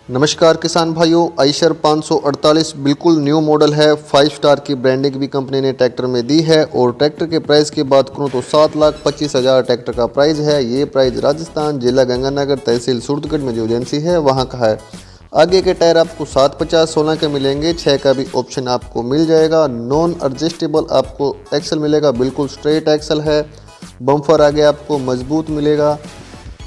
नमस्कार किसान भाइयों, आयशर 548 बिल्कुल न्यू मॉडल है। 5 स्टार की ब्रांडिंग भी कंपनी ने ट्रैक्टर में दी है। और ट्रैक्टर के प्राइस की बात करूं तो 7,25,000 ट्रैक्टर का प्राइस है। ये प्राइस राजस्थान, जिला गंगानगर, तहसील सूरतगढ़ में जो एजेंसी है वहां का है। आगे के टायर आपको 750 16 के मिलेंगे, 6 का भी ऑप्शन आपको मिल जाएगा। नॉन एडजस्टेबल आपको एक्सल मिलेगा, बिल्कुल स्ट्रेट एक्सल है। बम्फर आगे आपको मजबूत मिलेगा।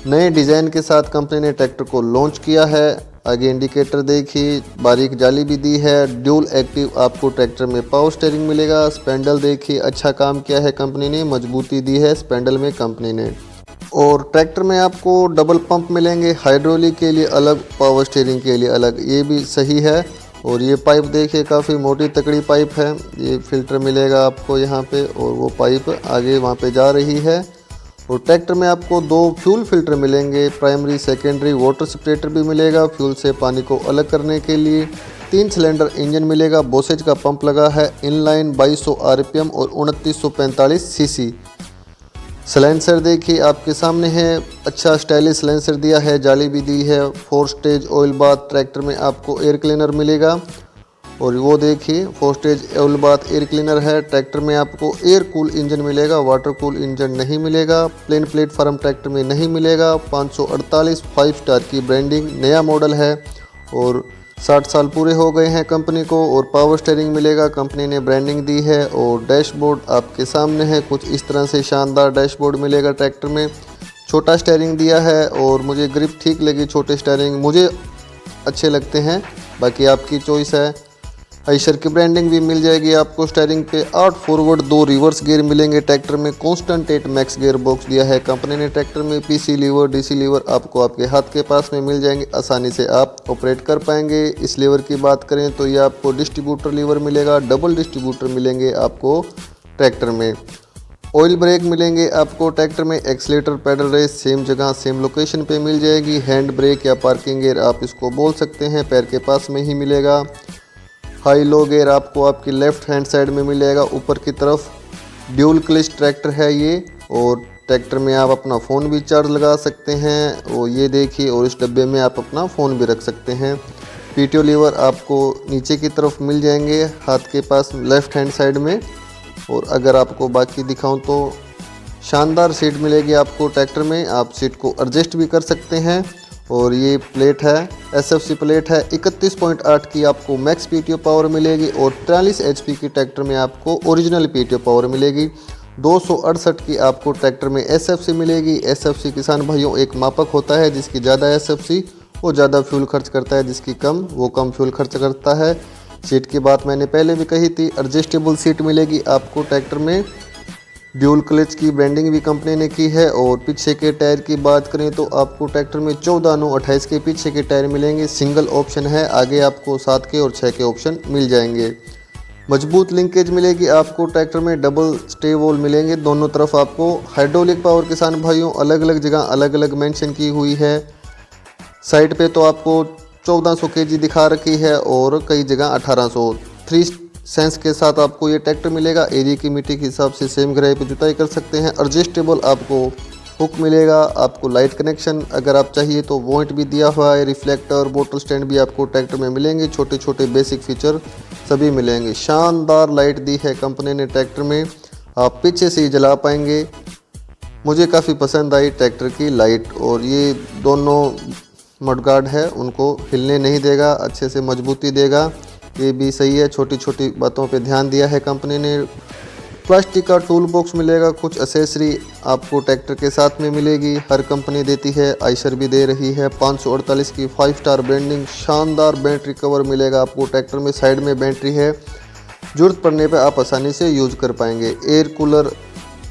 नए डिज़ाइन के साथ कंपनी ने ट्रैक्टर को लॉन्च किया है। आगे इंडिकेटर देखिए, बारीक जाली भी दी है। ड्यूल एक्टिव आपको ट्रैक्टर में पावर स्टीयरिंग मिलेगा। स्पेंडल देखिए, अच्छा काम किया है कंपनी ने, मजबूती दी है स्पेंडल में कंपनी ने। और ट्रैक्टर में आपको डबल पंप मिलेंगे, हाइड्रोलिक के लिए अलग, पावर स्टीयरिंग के लिए अलग, ये भी सही है। और ये पाइप देखिए, काफ़ी मोटी तकड़ी पाइप है। ये फिल्टर मिलेगा आपको यहाँ पे, और वो पाइप आगे वहाँ पे जा रही है। और ट्रैक्टर में आपको 2 फ्यूल फिल्टर मिलेंगे, प्राइमरी सेकेंडरी वाटर सेपरेटर भी मिलेगा फ्यूल से पानी को अलग करने के लिए। 3 सिलेंडर इंजन मिलेगा, बोसेज का पंप लगा है, इनलाइन 2200 आरपीएम और 2945 सीसी। सलेंसर देखिए आपके सामने है, अच्छा स्टाइलिश सलेंसर दिया है, जाली भी दी है। 4 स्टेज ऑयल बाथ ट्रैक्टर में आपको एयर क्लीनर मिलेगा। और वो देखिए 4 stage oil bath air cleaner है। ट्रैक्टर में आपको एयर कूल इंजन मिलेगा, वाटर कूल इंजन नहीं मिलेगा। प्लेन प्लेटफार्म ट्रैक्टर में नहीं मिलेगा। 548 5 स्टार की ब्रांडिंग, नया मॉडल है और 60 साल पूरे हो गए हैं कंपनी को। और पावर स्टीयरिंग मिलेगा, कंपनी ने ब्रांडिंग दी है। और डैशबोर्ड आपके सामने है, कुछ इस तरह से शानदार डैशबोर्ड मिलेगा ट्रैक्टर में। छोटा स्टीयरिंग दिया है और मुझे ग्रिप ठीक लगी, छोटे स्टीयरिंग मुझे अच्छे लगते हैं, बाकी आपकी चॉइस है। आयशर की ब्रांडिंग भी मिल जाएगी आपको स्टीयरिंग पे। 8 फॉरवर्ड 2 रिवर्स गियर मिलेंगे ट्रैक्टर में। कांस्टेंट 8 मैक्स गियर बॉक्स दिया है कंपनी ने ट्रैक्टर में। पीसी लीवर, डीसी लीवर आपको आपके हाथ के पास में मिल जाएंगे, आसानी से आप ऑपरेट कर पाएंगे। इस लीवर की बात करें तो ये आपको डिस्ट्रीब्यूटर लीवर मिलेगा, डबल डिस्ट्रीब्यूटर मिलेंगे आपको ट्रैक्टर में। ऑयल ब्रेक मिलेंगे आपको ट्रैक्टर में। एक्सीलेटर पेडल रेस सेम जगह सेम लोकेशन पे मिल जाएगी। हैंड ब्रेक या पार्किंग गियर आप इसको बोल सकते हैं, पैर के पास में ही मिलेगा। हाई लो गियर आपको आपकी लेफ्ट हैंड साइड में मिलेगा ऊपर की तरफ। ड्यूल क्लच ट्रैक्टर है ये। और ट्रैक्टर में आप अपना फ़ोन भी चार्ज लगा सकते हैं, और ये देखिए, और इस डब्बे में आप अपना फ़ोन भी रख सकते हैं। पीटीओ लीवर आपको नीचे की तरफ मिल जाएंगे हाथ के पास लेफ्ट हैंड साइड में। और अगर आपको बाकी दिखाऊं तो शानदार सीट मिलेगी आपको ट्रैक्टर में, आप सीट को एडजस्ट भी कर सकते हैं। और ये प्लेट है, एसएफसी प्लेट है। 31.8 की आपको मैक्स पीटीओ पावर मिलेगी और 43 एचपी की ट्रैक्टर में आपको ओरिजिनल पीटीओ पावर मिलेगी। 268 की आपको ट्रैक्टर में एसएफसी मिलेगी। एसएफसी किसान भाइयों एक मापक होता है, जिसकी ज़्यादा एसएफसी वो ज़्यादा फ्यूल खर्च करता है, जिसकी कम वो कम फ्यूल खर्च करता है। सीट की बात मैंने पहले भी कही थी, एडजस्टेबल सीट मिलेगी आपको ट्रैक्टर में। ड्यूल क्लच की ब्रांडिंग भी कंपनी ने की है। और पीछे के टायर की बात करें तो आपको ट्रैक्टर में 14/9/28 के पीछे के टायर मिलेंगे, सिंगल ऑप्शन है। आगे आपको 7 के और 6 के ऑप्शन मिल जाएंगे। मजबूत लिंकेज मिलेगी आपको ट्रैक्टर में, डबल स्टे वॉल मिलेंगे दोनों तरफ आपको। हाइड्रोलिक पावर किसान भाइयों अलग अलग जगह अलग अलग मेंशन की हुई है। साइड पे तो आपको 1400 केजी दिखा रखी है और कई जगह 1800। 3 सेंस के साथ आपको ये ट्रैक्टर मिलेगा। एरिया की मिट्टी के हिसाब से सेम गहराई पे जुताई कर सकते हैं। एडजस्टेबल आपको हुक मिलेगा। आपको लाइट कनेक्शन अगर आप चाहिए तो वॉइंट भी दिया हुआ है। रिफ्लेक्टर, बोतल स्टैंड भी आपको ट्रैक्टर में मिलेंगे। छोटे छोटे बेसिक फीचर सभी मिलेंगे। शानदार लाइट दी है कंपनी ने ट्रैक्टर में, आप पीछे से ही जला पाएंगे। मुझे काफ़ी पसंद आई ट्रैक्टर की लाइट। और ये दोनों मडगार्ड है, उनको हिलने नहीं देगा, अच्छे से मजबूती देगा, ये भी सही है। छोटी छोटी बातों पे ध्यान दिया है कंपनी ने। प्लास्टिक का टूल बॉक्स मिलेगा, कुछ एसेसरी आपको ट्रैक्टर के साथ में मिलेगी, हर कंपनी देती है, आयशर भी दे रही है। 548 की 5 स्टार ब्रांडिंग, शानदार बैटरी कवर मिलेगा आपको ट्रैक्टर में। साइड में बैटरी है, ज़रूरत पड़ने पे आप आसानी से यूज कर पाएंगे। एयर कूलर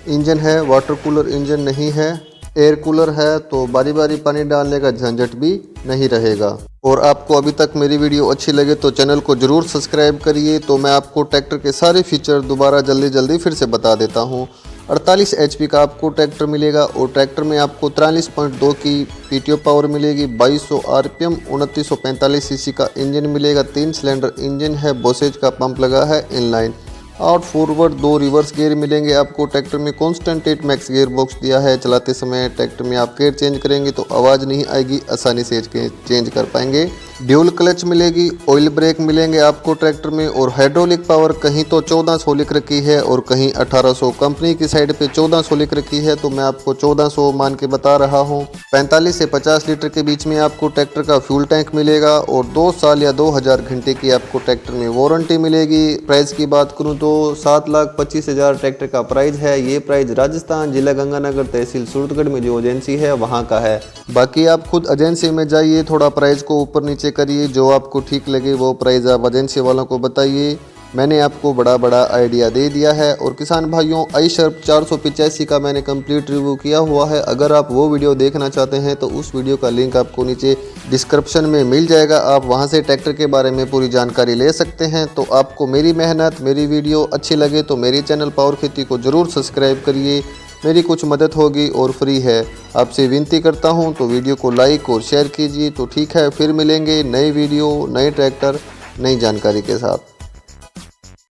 इंजन है, वाटर कूलर इंजन नहीं है। एयर कूलर है तो बारी बारी पानी डालने का झंझट भी नहीं रहेगा। और आपको अभी तक मेरी वीडियो अच्छी लगे तो चैनल को ज़रूर सब्सक्राइब करिए। तो मैं आपको ट्रैक्टर के सारे फीचर दोबारा जल्दी फिर से बता देता हूँ। 48 एचपी का आपको ट्रैक्टर मिलेगा और ट्रैक्टर में आपको 43.2 की पीटीओ पावर मिलेगी। 2200 आरपीएम, 2945 सीसी का इंजन मिलेगा। 3 सिलेंडर इंजन है, बोसेज का पंप लगा है इनलाइन। 8 फॉरवर्ड 2 रिवर्स गियर मिलेंगे आपको। ट्रैक्टर में कांस्टेंट 8 मैक्स गियर बॉक्स दिया है। चलाते समय ट्रैक्टर में आप गियर चेंज करेंगे तो आवाज़ नहीं आएगी, आसानी से चेंज कर पाएंगे। ड्यूल क्लच मिलेगी, ऑयल ब्रेक मिलेंगे आपको ट्रैक्टर में, और हाइड्रोलिक पावर कहीं तो 1400 लिख रखी है और कहीं 1800। कंपनी की साइड पे 1400 लिख रखी है तो मैं आपको 1400 मान के बता रहा हूँ। 45 से 50 लीटर के बीच में आपको ट्रैक्टर का फ्यूल टैंक मिलेगा और 2 साल या 2000 घंटे की आपको ट्रैक्टर में वारंटी मिलेगी। प्राइस की बात करूँ तो 7,25,000 ट्रैक्टर का प्राइस है। ये प्राइस राजस्थान, जिला गंगानगर, तहसील सूरतगढ़ में जो एजेंसी है वहाँ का है। बाकी आप खुद एजेंसी में जाइए, थोड़ा प्राइस को ऊपर नीचे करिए, जो आपको ठीक लगे वो प्राइस आप एजेंसी वालों को बताइए। मैंने आपको बड़ा आइडिया दे दिया है। और किसान भाइयों, आईशर 485 का मैंने कंप्लीट रिव्यू किया हुआ है। अगर आप वो वीडियो देखना चाहते हैं तो उस वीडियो का लिंक आपको नीचे डिस्क्रिप्शन में मिल जाएगा। आप वहां से ट्रैक्टर के बारे में पूरी जानकारी ले सकते हैं। तो आपको मेरी मेहनत, मेरी वीडियो अच्छी लगे तो मेरी चैनल पावर खेती को ज़रूर सब्सक्राइब करिए, मेरी कुछ मदद होगी और फ्री है। आपसे विनती करता हूं तो वीडियो को लाइक और शेयर कीजिए। तो ठीक है, फिर मिलेंगे नई वीडियो, नए ट्रैक्टर, नई जानकारी के साथ।